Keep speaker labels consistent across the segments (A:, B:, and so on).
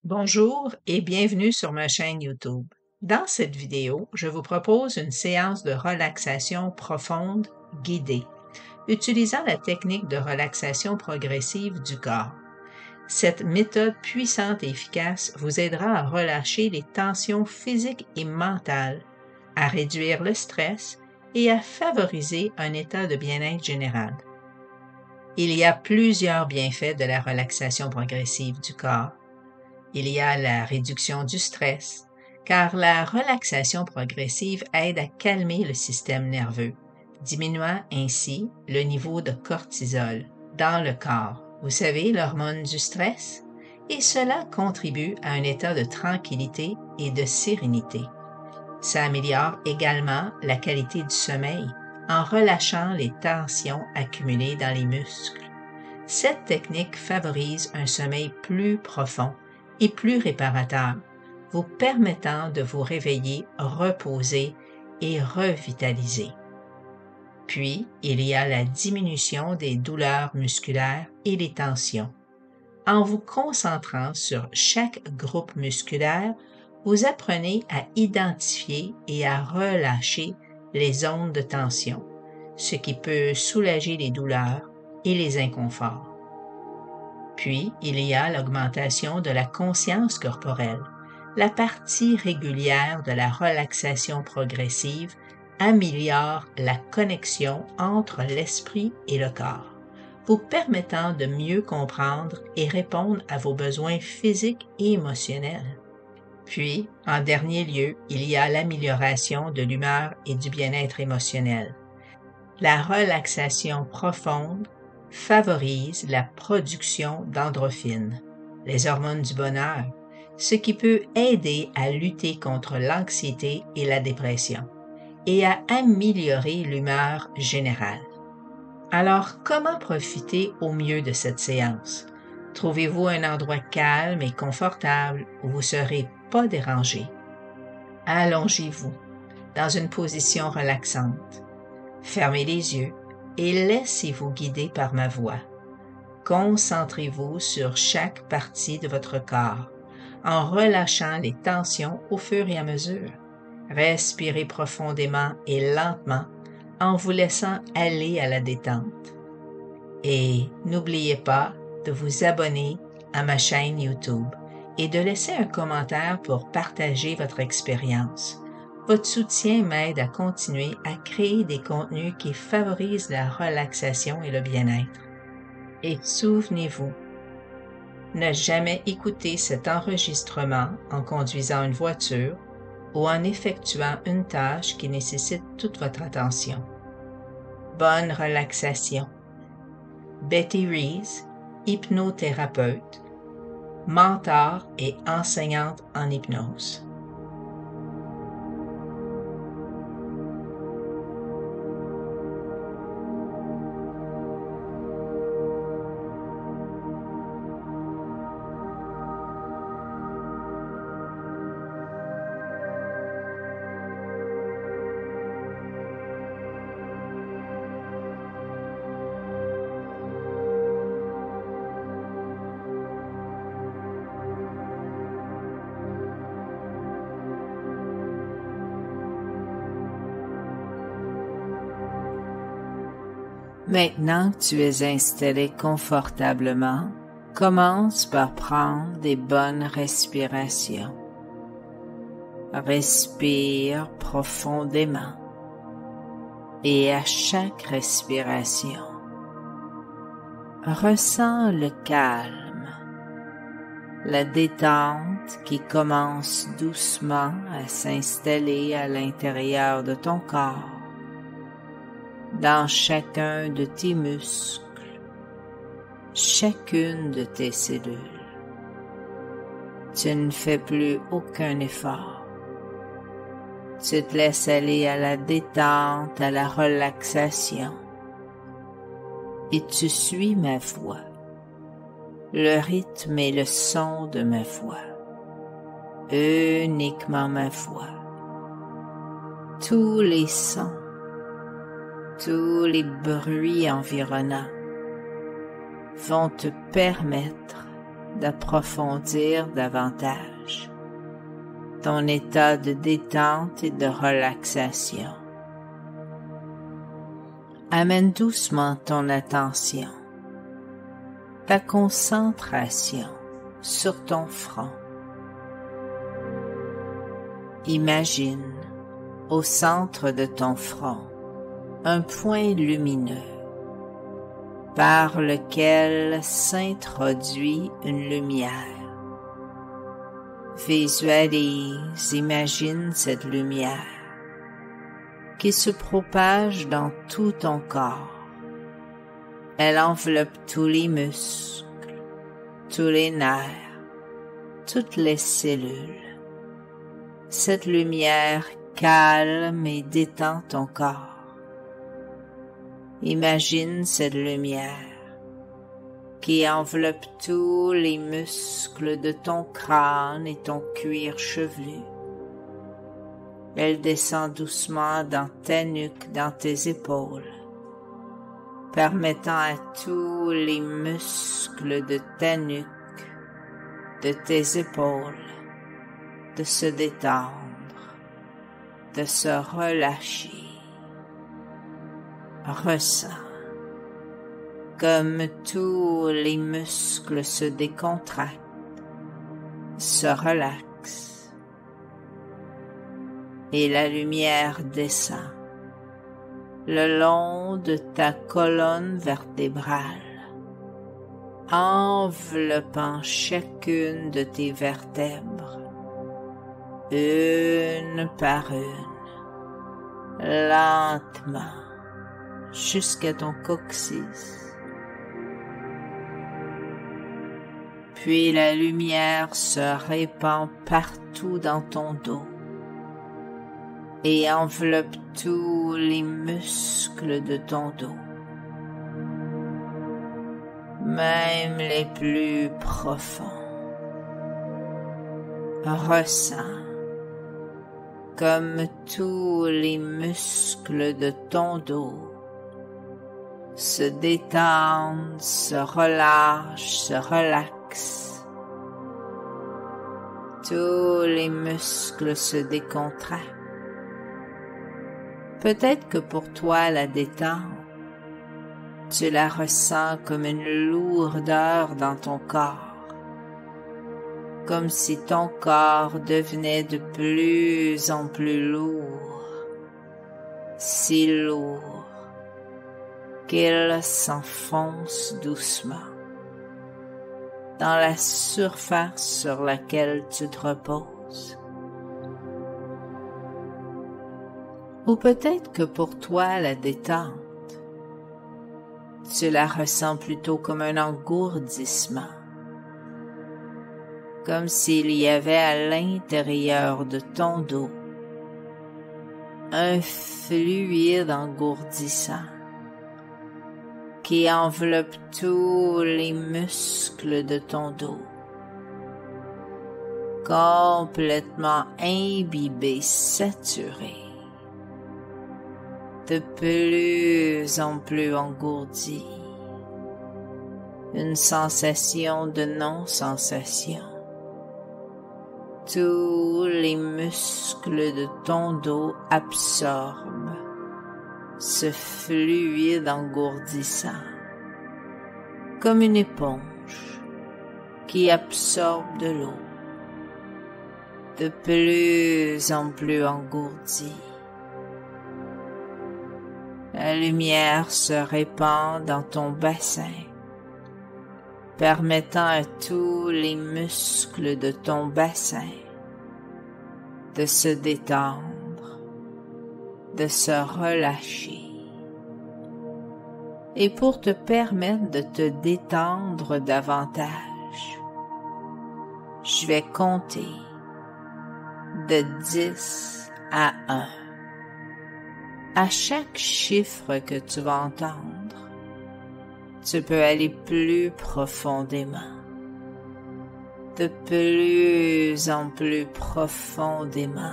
A: Bonjour et bienvenue sur ma chaîne YouTube. Dans cette vidéo, je vous propose une séance de relaxation profonde guidée, utilisant la technique de relaxation progressive du corps. Cette méthode puissante et efficace vous aidera à relâcher les tensions physiques et mentales, à réduire le stress et à favoriser un état de bien-être général. Il y a plusieurs bienfaits de la relaxation progressive du corps. Il y a la réduction du stress, car la relaxation progressive aide à calmer le système nerveux, diminuant ainsi le niveau de cortisol dans le corps. Vous savez, l'hormone du stress? Et cela contribue à un état de tranquillité et de sérénité. Ça améliore également la qualité du sommeil en relâchant les tensions accumulées dans les muscles. Cette technique favorise un sommeil plus profond et plus réparateur, vous permettant de vous réveiller reposé et revitalisé. Puis, il y a la diminution des douleurs musculaires et les tensions. En vous concentrant sur chaque groupe musculaire, vous apprenez à identifier et à relâcher les zones de tension, ce qui peut soulager les douleurs et les inconforts. Puis, il y a l'augmentation de la conscience corporelle. La partie régulière de la relaxation progressive améliore la connexion entre l'esprit et le corps, vous permettant de mieux comprendre et répondre à vos besoins physiques et émotionnels. Puis, en dernier lieu, il y a l'amélioration de l'humeur et du bien-être émotionnel. La relaxation profonde favorise la production d'endorphines, les hormones du bonheur, ce qui peut aider à lutter contre l'anxiété et la dépression et à améliorer l'humeur générale. Alors, comment profiter au mieux de cette séance? Trouvez-vous un endroit calme et confortable où vous ne serez pas dérangé. Allongez-vous dans une position relaxante. Fermez les yeux et laissez-vous guider par ma voix. Concentrez-vous sur chaque partie de votre corps en relâchant les tensions au fur et à mesure. Respirez profondément et lentement en vous laissant aller à la détente. Et n'oubliez pas de vous abonner à ma chaîne YouTube et de laisser un commentaire pour partager votre expérience. Votre soutien m'aide à continuer à créer des contenus qui favorisent la relaxation et le bien-être. Et souvenez-vous, ne jamais écouter cet enregistrement en conduisant une voiture ou en effectuant une tâche qui nécessite toute votre attention. Bonne relaxation. Betty Rees, hypnothérapeute, mentor et enseignante en hypnose. Maintenant que tu es installé confortablement, commence par prendre des bonnes respirations. Respire profondément et à chaque respiration, ressens le calme, la détente qui commence doucement à s'installer à l'intérieur de ton corps, dans chacun de tes muscles, chacune de tes cellules. Tu ne fais plus aucun effort. Tu te laisses aller à la détente, à la relaxation. Et tu suis ma voix, le rythme et le son de ma voix. Uniquement ma voix. Tous les sons, tous les bruits environnants vont te permettre d'approfondir davantage ton état de détente et de relaxation. Amène doucement ton attention, ta concentration sur ton front. Imagine au centre de ton front un point lumineux par lequel s'introduit une lumière. Visualise, imagine cette lumière qui se propage dans tout ton corps. Elle enveloppe tous les muscles, tous les nerfs, toutes les cellules. Cette lumière calme et détend ton corps. Imagine cette lumière qui enveloppe tous les muscles de ton crâne et ton cuir chevelu. Elle descend doucement dans ta nuque, dans tes épaules, permettant à tous les muscles de ta nuque, de tes épaules, de se détendre, de se relâcher. Ressens comme tous les muscles se décontractent, se relaxent, et la lumière descend le long de ta colonne vertébrale, enveloppant chacune de tes vertèbres, une par une, lentement, jusqu'à ton coccyx. Puis la lumière se répand partout dans ton dos et enveloppe tous les muscles de ton dos, même les plus profonds. Ressens comme tous les muscles de ton dos se détendent, se relâchent, se relaxent. Tous les muscles se décontractent. Peut-être que pour toi, la détente, tu la ressens comme une lourdeur dans ton corps, comme si ton corps devenait de plus en plus lourd, si lourd qu'il s'enfonce doucement dans la surface sur laquelle tu te reposes. Ou peut-être que pour toi, la détente, tu la ressens plutôt comme un engourdissement, comme s'il y avait à l'intérieur de ton dos un fluide engourdissant qui enveloppe tous les muscles de ton dos, complètement imbibé, saturé, de plus en plus engourdi, une sensation de non-sensation. Tous les muscles de ton dos absorbent ce fluide engourdissant, comme une éponge qui absorbe de l'eau, de plus en plus engourdie. La lumière se répand dans ton bassin, permettant à tous les muscles de ton bassin de se détendre, de se relâcher. Et pour te permettre de te détendre davantage, je vais compter de 10 à 1. À chaque chiffre que tu vas entendre, tu peux aller plus profondément, de plus en plus profondément,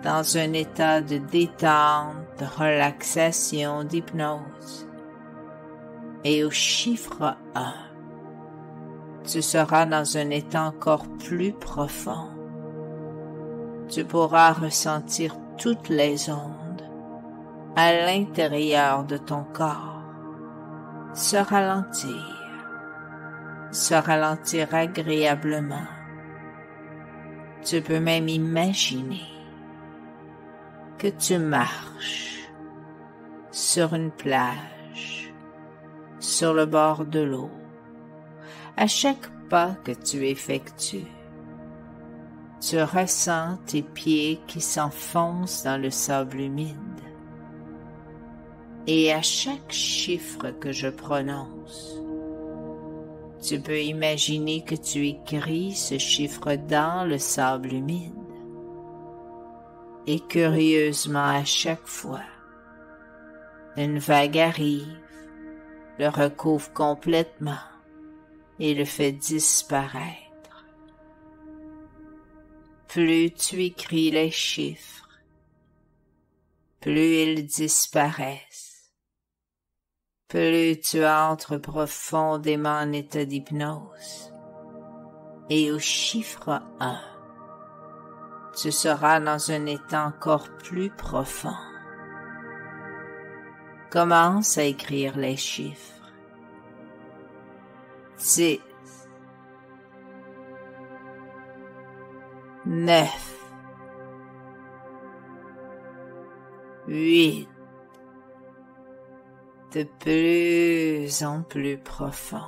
A: dans un état de détente, de relaxation, d'hypnose. Et au chiffre 1, Tu seras dans un état encore plus profond. Tu pourras ressentir toutes les ondes à l'intérieur de ton corps se ralentir agréablement. Tu peux même imaginer que tu marches sur une plage, sur le bord de l'eau. À chaque pas que tu effectues, tu ressens tes pieds qui s'enfoncent dans le sable humide. Et à chaque chiffre que je prononce, tu peux imaginer que tu écris ce chiffre dans le sable humide. Et curieusement, à chaque fois, une vague arrive, le recouvre complètement et le fait disparaître. Plus tu écris les chiffres, plus ils disparaissent, plus tu entres profondément en état d'hypnose. Et au chiffre 1, tu seras dans un état encore plus profond. Commence à écrire les chiffres. 10, 9, 8, de plus en plus profond.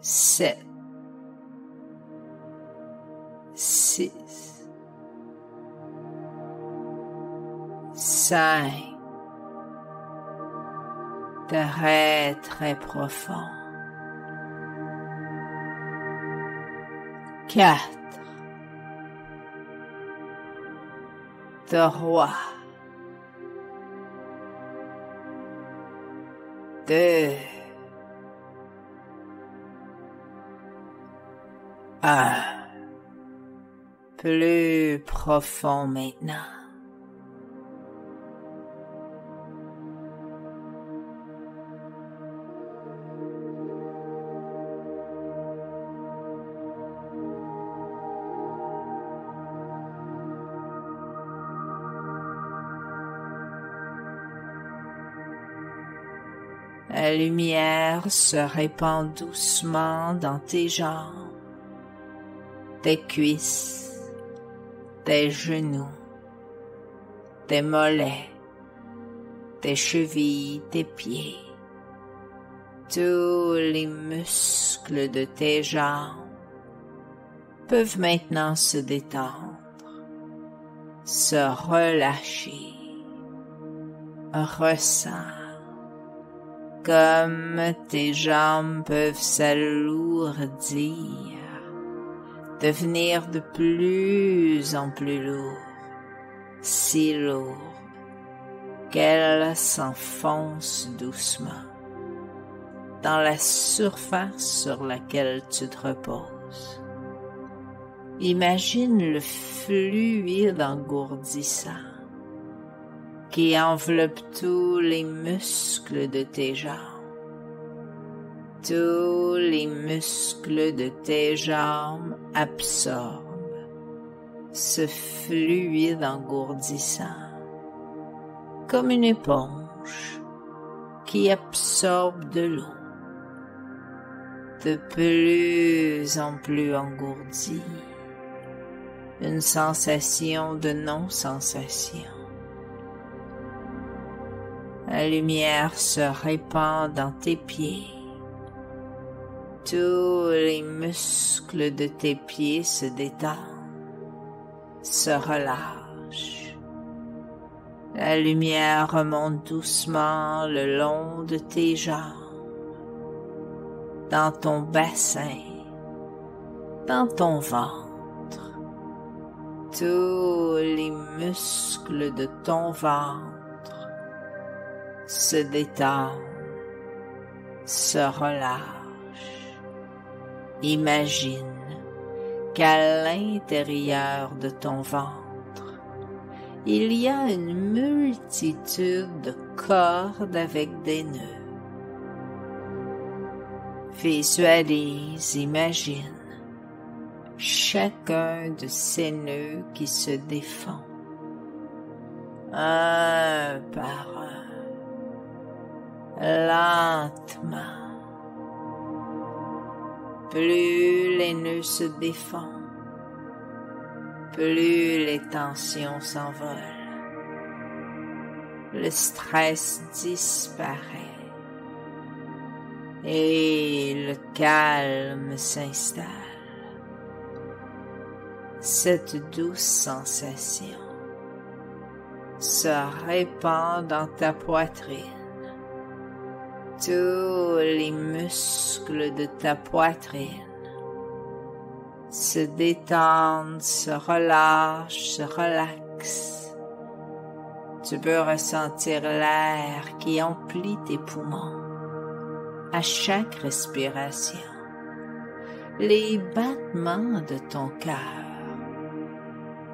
A: 7, 6, 5, très très profond. 4, 3, 2, 1. Plus profond maintenant. La lumière se répand doucement dans tes jambes, tes cuisses, tes genoux, tes mollets, tes chevilles, tes pieds. Tous les muscles de tes jambes peuvent maintenant se détendre, se relâcher. Ressens comme tes jambes peuvent s'alourdir, devenir de plus en plus lourdes, si lourdes qu'elles s'enfoncent doucement dans la surface sur laquelle tu te reposes. Imagine le fluide engourdissant qui enveloppe tous les muscles de tes jambes. Tous les muscles de tes jambes absorbent ce fluide engourdissant comme une éponge qui absorbe de l'eau, de plus en plus engourdie, une sensation de non-sensation. La lumière se répand dans tes pieds. Tous les muscles de tes pieds se détendent, se relâchent. La lumière remonte doucement le long de tes jambes, dans ton bassin, dans ton ventre. Tous les muscles de ton ventre se détendent, se relâchent. Imagine qu'à l'intérieur de ton ventre, il y a une multitude de cordes avec des nœuds. Visualise, imagine chacun de ces nœuds qui se défont, un par un, lentement. Plus les nœuds se défont, plus les tensions s'envolent. Le stress disparaît et le calme s'installe. Cette douce sensation se répand dans ta poitrine. Tous les muscles de ta poitrine se détendent, se relâchent, se relaxent. Tu peux ressentir l'air qui emplit tes poumons à chaque respiration, les battements de ton cœur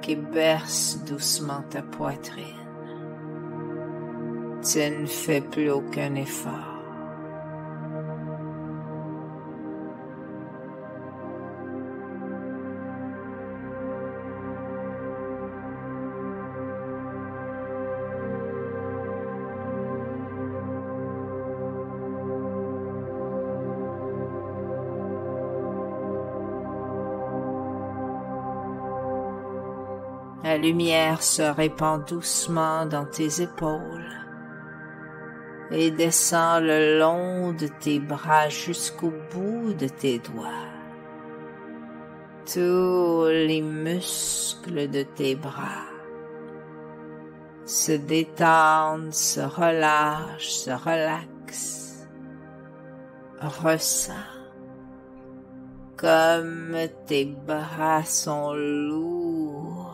A: qui bercent doucement ta poitrine. Tu ne fais plus aucun effort. La lumière se répand doucement dans tes épaules et descend le long de tes bras jusqu'au bout de tes doigts. Tous les muscles de tes bras se détendent, se relâchent, se relaxent. Ressens comme tes bras sont lourds,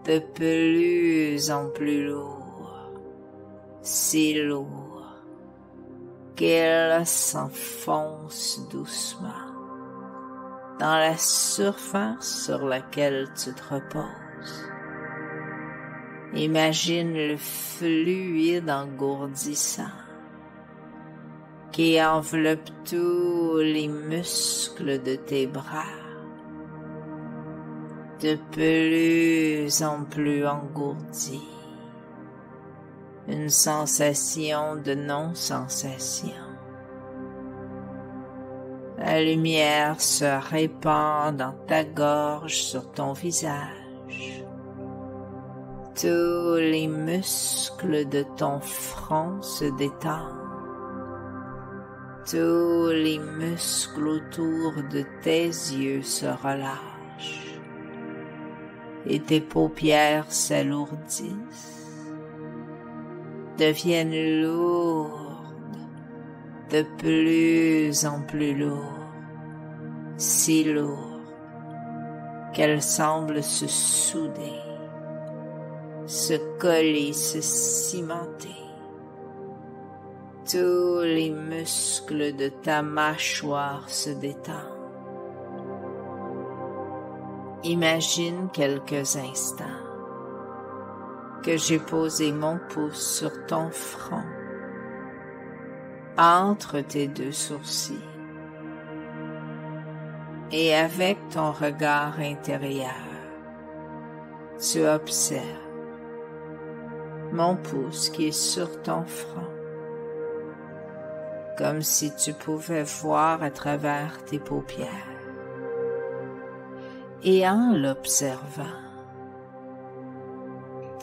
A: de plus en plus lourds, si lourds qu'ils s'enfoncent doucement dans la surface sur laquelle tu te reposes. Imagine le fluide engourdissant qui enveloppe tous les muscles de tes bras, de plus en plus engourdis. Une sensation de non-sensation. La lumière se répand dans ta gorge, sur ton visage. Tous les muscles de ton front se détendent. Tous les muscles autour de tes yeux se relâchent et tes paupières s'alourdissent, deviennent lourdes, de plus en plus lourdes, si lourdes qu'elles semblent se souder, se coller, se cimenter. Tous les muscles de ta mâchoire se détendent. Imagine quelques instants que j'ai posé mon pouce sur ton front, entre tes deux sourcils, et avec ton regard intérieur, tu observes mon pouce qui est sur ton front, comme si tu pouvais voir à travers tes paupières. Et en l'observant,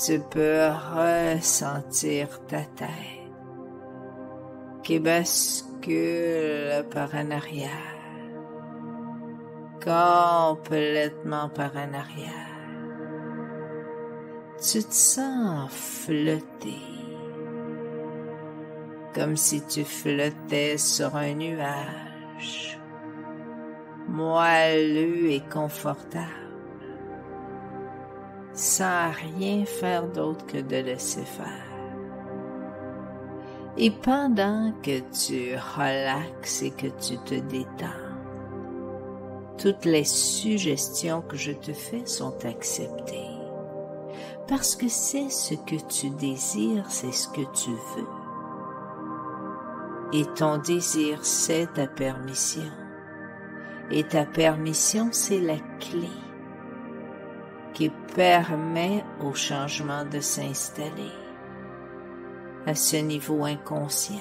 A: tu peux ressentir ta tête qui bascule par en arrière, complètement par en arrière. Tu te sens flotter, comme si tu flottais sur un nuage, moelleux et confortable, sans rien faire d'autre que de laisser faire. Et pendant que tu relaxes et que tu te détends, toutes les suggestions que je te fais sont acceptées. Parce que c'est ce que tu désires, c'est ce que tu veux.
B: Et ton désir, c'est ta permission. Et ta permission, c'est la clé qui permet au changement de s'installer à ce niveau inconscient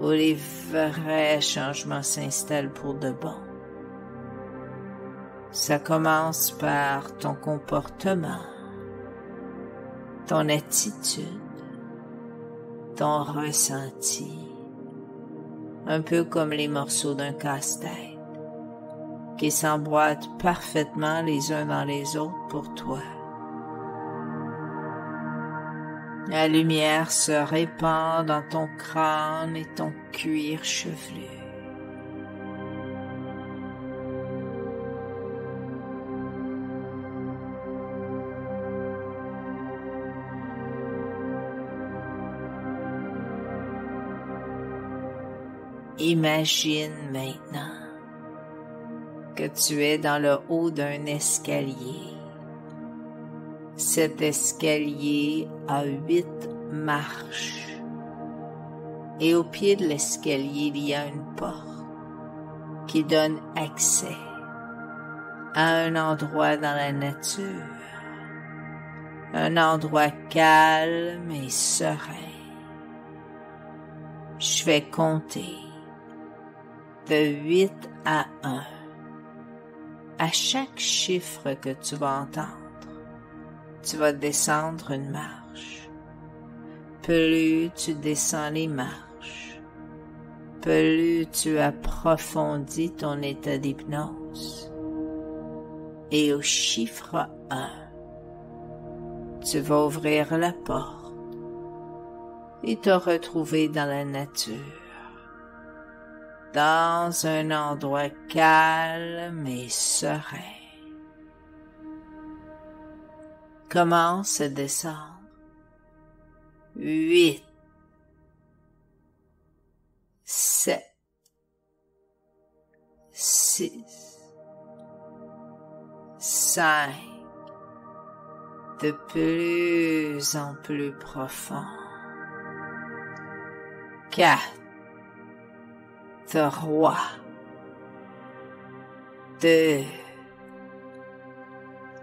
B: où les vrais changements s'installent pour de bon. Ça commence par ton comportement, ton attitude, ton ressenti, un peu comme les morceaux d'un casse-tête qui s'emboîtent parfaitement les uns dans les autres pour toi. La lumière se répand dans ton crâne et ton cuir chevelu. Imagine maintenant que tu es dans le haut d'un escalier. Cet escalier a 8 marches et au pied de l'escalier il y a une porte qui donne accès à un endroit dans la nature, un endroit calme et serein. Je vais compter de 8 à 1. À chaque chiffre que tu vas entendre, tu vas descendre une marche. Plus tu descends les marches, plus tu approfondis ton état d'hypnose. Et au chiffre 1, tu vas ouvrir la porte et te retrouver dans la nature, dans un endroit calme et serein. Commence à descendre. 8, 7, 6, 5, de plus en plus profond. 4, 3, 2,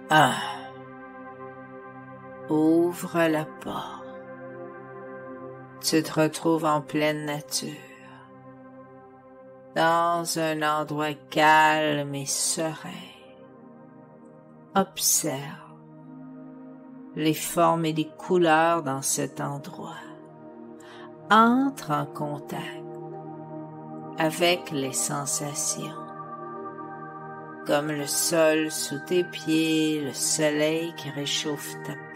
B: 1. Ouvre la porte. Tu te retrouves en pleine nature, dans un endroit calme et serein. Observe les formes et les couleurs dans cet endroit. Entre en contact avec les sensations, comme le sol sous tes pieds, le soleil qui réchauffe ta peau.